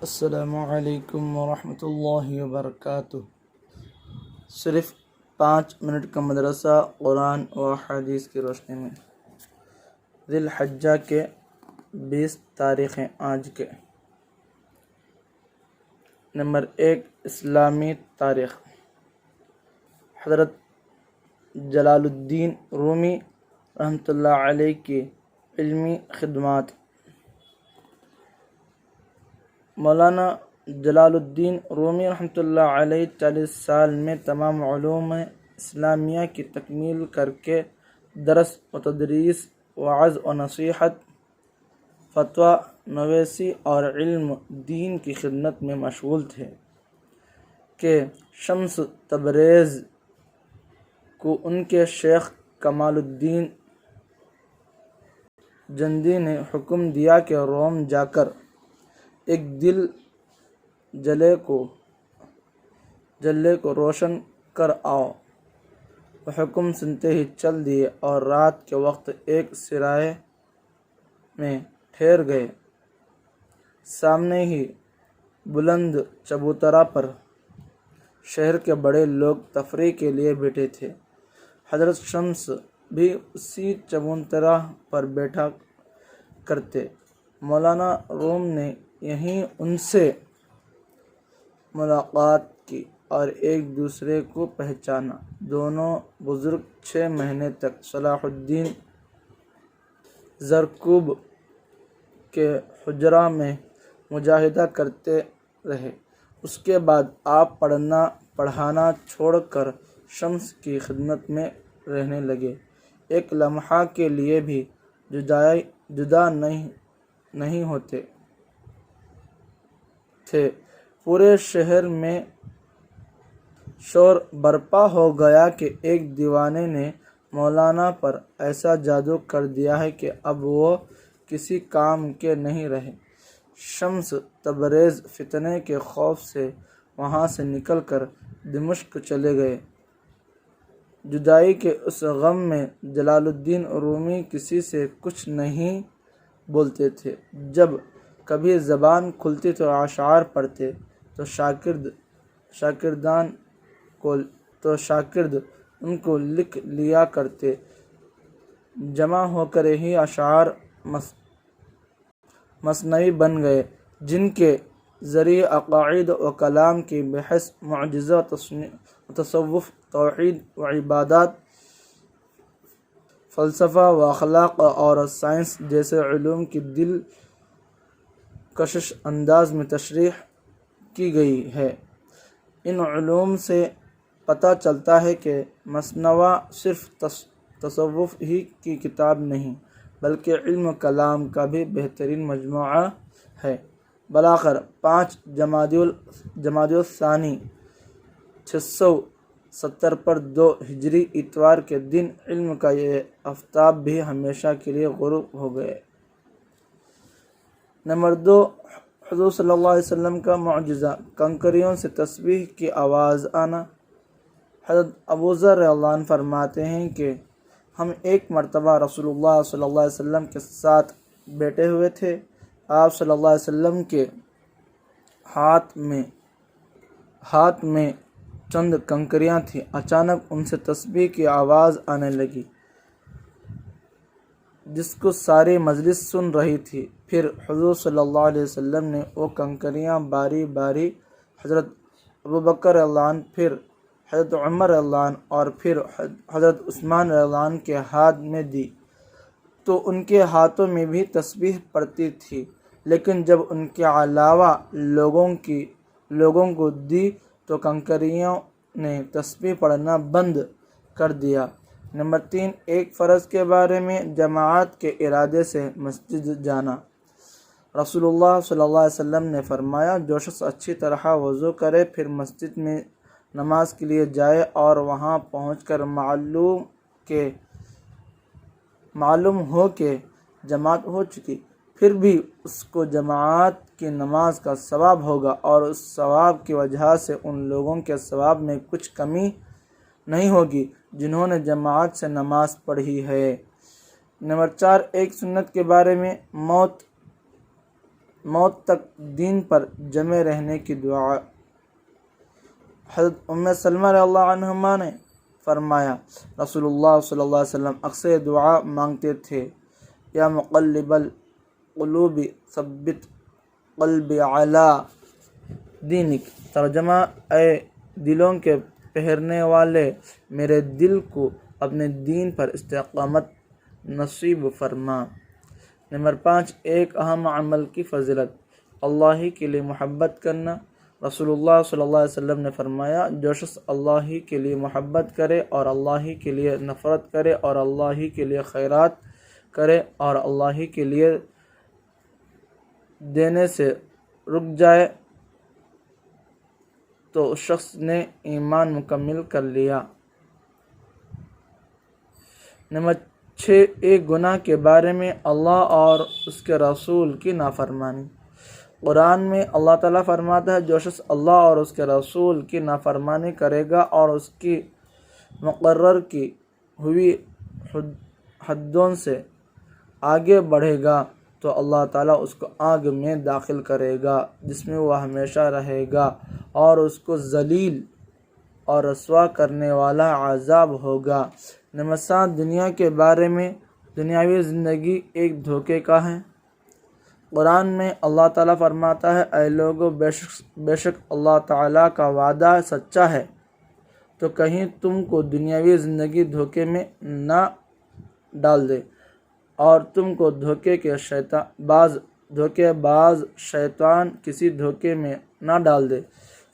السلام علیکم ورحمۃ اللہ وبرکاتہ۔ صرف 5 منٹ کا مدرسہ قرآن و حدیث کی روشنی میں۔ ذی الحجہ کے 20 تاریخیں آج کے۔ نمبر 1، اسلامی تاریخ۔ حضرت جلال الدین رومی رحمۃ اللہ علیہ کی علمی خدمات۔ مولانا جلال الدین رومی رحمۃ اللہ علیہ 40 سال میں تمام علوم اسلامیہ کی تکمیل کر کے درس و تدریس، وعظ و نصیحت، فتویٰ نویسی اور علم دین کی خدمت میں مشغول تھے کہ شمس تبریز کو ان کے شیخ کمال الدین جندی نے حکم دیا کہ روم جا کر ایک دل جلے کو روشن کر آؤ۔ وہ حکم سنتے ہی چل دیے اور رات کے وقت ایک سرائے میں ٹھہر گئے۔ سامنے ہی بلند چبوترا پر شہر کے بڑے لوگ تفریح کے لیے بیٹھے تھے۔ حضرت شمس بھی اسی چبوترا پر بیٹھا کرتے۔ مولانا روم نے یہیں ان سے ملاقات کی اور ایک دوسرے کو پہچانا۔ دونوں بزرگ 6 مہینے تک صلاح الدین زرکوب کے حجرہ میں مجاہدہ کرتے رہے۔ اس کے بعد آپ پڑھانا چھوڑ کر شمس کی خدمت میں رہنے لگے۔ ایک لمحہ کے لیے بھی جدا نہیں ہوتے تھے۔ پورے شہر میں شور برپا ہو گیا کہ ایک دیوانے نے مولانا پر ایسا جادو کر دیا ہے کہ اب وہ کسی کام کے نہیں رہے۔ شمس تبریز فتنے کے خوف سے وہاں سے نکل کر دمشق چلے گئے۔ جدائی کے اس غم میں جلال الدین رومی کسی سے کچھ نہیں بولتے تھے۔ جب کبھی زبان کھلتی تو اشعار پڑھتے، تو شاگرد ان کو لکھ لیا کرتے۔ جمع ہو کر ہی اشعار مثنوی بن گئے، جن کے ذریعے عقائد و کلام کی بحث، معجزہ و تصوف، توحید و عبادات، فلسفہ و اخلاق اور سائنس جیسے علوم کی دل کشش انداز میں تشریح کی گئی ہے۔ ان علوم سے پتہ چلتا ہے کہ مثنوہ صرف تصوف ہی کی کتاب نہیں، بلکہ علم کلام کا بھی بہترین مجموعہ ہے۔ بالآخر 5 جمادی الثانی 670 پر 2 ہجری اتوار کے دن علم کا یہ آفتاب بھی ہمیشہ کے لیے غروب ہو گئے۔ نمبر 2، حضور صلی اللہ علیہ وسلم کا معجزہ، کنکریوں سے تسبیح کی آواز آنا۔ حضرت ابو ذر رضی اللہ عنہ فرماتے ہیں کہ ہم ایک مرتبہ رسول اللہ صلی اللہ علیہ وسلم کے ساتھ بیٹھے ہوئے تھے۔ آپ صلی اللہ علیہ وسلم کے ہاتھ میں چند کنکریاں تھیں۔ اچانک ان سے تسبیح کی آواز آنے لگی، جس کو ساری مجلس سن رہی تھی۔ پھر حضور صلی اللہ علیہ وسلم نے وہ کنکریاں باری باری حضرت ابوبکر رضی اللہ عنہ، پھر حضرت عمر رضی اللہ عنہ اور پھر حضرت عثمان رضی اللہ عنہ کے ہاتھ میں دی، تو ان کے ہاتھوں میں بھی تسبیح پڑتی تھی، لیکن جب ان کے علاوہ لوگوں کو دی تو کنکریوں نے تسبیح پڑھنا بند کر دیا۔ نمبر 3، ایک فرض کے بارے میں جماعت کے ارادے سے مسجد جانا۔ رسول اللہ صلی اللہ علیہ وسلم نے فرمایا، جو شخص اچھی طرح وضو کرے، پھر مسجد میں نماز کے لیے جائے اور وہاں پہنچ کر معلوم ہو کہ جماعت ہو چکی، پھر بھی اس کو جماعت کی نماز کا ثواب ہوگا اور اس ثواب کی وجہ سے ان لوگوں کے ثواب میں کچھ کمی نہیں ہوگی جنہوں نے جماعت سے نماز پڑھی ہے۔ نمبر 4، ایک سنت کے بارے میں موت موت تک دین پر جمے رہنے کی دعا۔ حضرت ام سلمہ رضی اللہ عنہما نے فرمایا رسول اللہ صلی اللہ علیہ وسلم اکثر دعا مانگتے تھے، یا مقلب القلوب ثبت قلبی علی دینک، ترجمہ اے دلوں کے پہرنے والے، میرے دل کو اپنے دین پر استقامت نصیب فرما۔ نمبر 5، ایک اہم عمل کی فضیلت، اللہ ہی کے لیے محبت کرنا۔ رسول اللہ صلی اللہ علیہ وسلم نے فرمایا، جو شخص اللہ ہی کے لیے محبت کرے اور اللہ ہی کے لیے نفرت کرے اور اللہ ہی کے لیے خیرات کرے اور اللہ ہی کے لیے دینے سے رک جائے تو اس شخص نے ایمان مکمل کر لیا۔ نمبر 6، ایک گناہ کے بارے میں اللہ اور اس کے رسول کی نافرمانی۔ قرآن میں اللہ تعالیٰ فرماتا ہے، جو شخص اللہ اور اس کے رسول کی نافرمانی کرے گا اور اس کی مقرر کی ہوئی حدوں سے آگے بڑھے گا تو اللہ تعالیٰ اس کو آگ میں داخل کرے گا جس میں وہ ہمیشہ رہے گا اور اس کو ذلیل اور رسوا کرنے والا عذاب ہوگا۔ نمبر 7، دنیا کے بارے میں، دنیاوی زندگی ایک دھوکے کا ہے۔ قرآن میں اللہ تعالیٰ فرماتا ہے، اے لوگو، بے شک اللہ تعالیٰ کا وعدہ سچا ہے، تو کہیں تم کو دنیاوی زندگی دھوکے میں نہ ڈال دے اور تم کو دھوکے باز شیطان کسی دھوکے میں نہ ڈال دے۔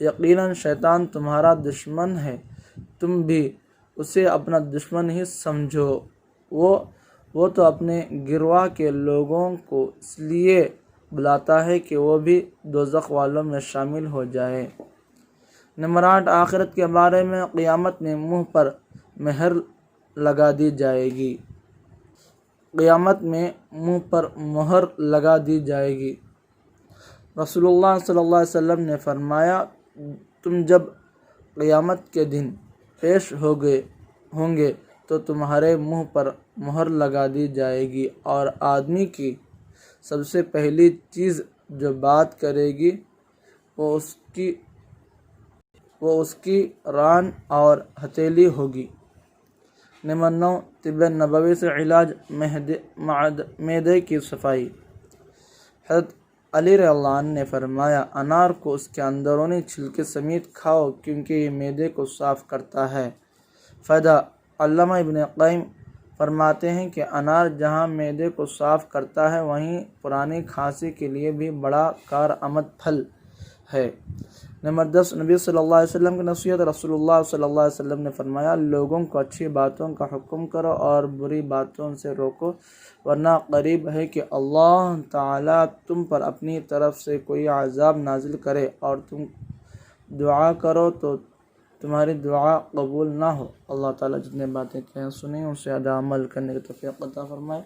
یقیناً شیطان تمہارا دشمن ہے، تم بھی اسے اپنا دشمن ہی سمجھو۔ وہ تو اپنے گروہ کے لوگوں کو اس لیے بلاتا ہے کہ وہ بھی دوزخ والوں میں شامل ہو جائے۔ نمبر 8، آخرت کے بارے میں، قیامت میں منہ پر مہر لگا دی جائے گی۔ قیامت میں منہ پر مہر لگا دی جائے گی۔ رسول اللہ صلی اللہ علیہ وسلم نے فرمایا، تم جب قیامت کے دن پیش ہوں گے تو تمہارے منہ پر مہر لگا دی جائے گی اور آدمی کی سب سے پہلی چیز جو بات کرے گی وہ اس کی ران اور ہتھیلی ہوگی۔ نمبر 9، طب نبوی سے علاج، معدے کی صفائی۔ حضرت علی رضی اللہ عنہ نے فرمایا، انار کو اس کے اندرونی چھلکے سمیت کھاؤ کیونکہ یہ معدے کو صاف کرتا ہے۔ فائدہ، علامہ ابن قیم فرماتے ہیں کہ انار جہاں معدے کو صاف کرتا ہے وہیں پرانی کھانسی کے لیے بھی بڑا کارآمد پھل ہے۔ نمبر 10، نبی صلی اللہ علیہ وسلم کی نصیحت۔ رسول اللہ صلی اللہ علیہ وسلم نے فرمایا، لوگوں کو اچھی باتوں کا حکم کرو اور بری باتوں سے روکو، ورنہ قریب ہے کہ اللہ تعالیٰ تم پر اپنی طرف سے کوئی عذاب نازل کرے اور تم دعا کرو تو تمہاری دعا قبول نہ ہو۔ اللہ تعالیٰ جتنے باتیں کہیں سنیں ان سے عمل کرنے کی توفیق عطا فرمائے۔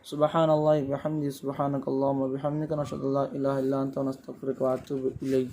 سبحان اللہ وبحمدہ، سبحانک اللہم وبحمدک، نشہد ان لا الہ الا انت، نستغفرک ونتوب الیک۔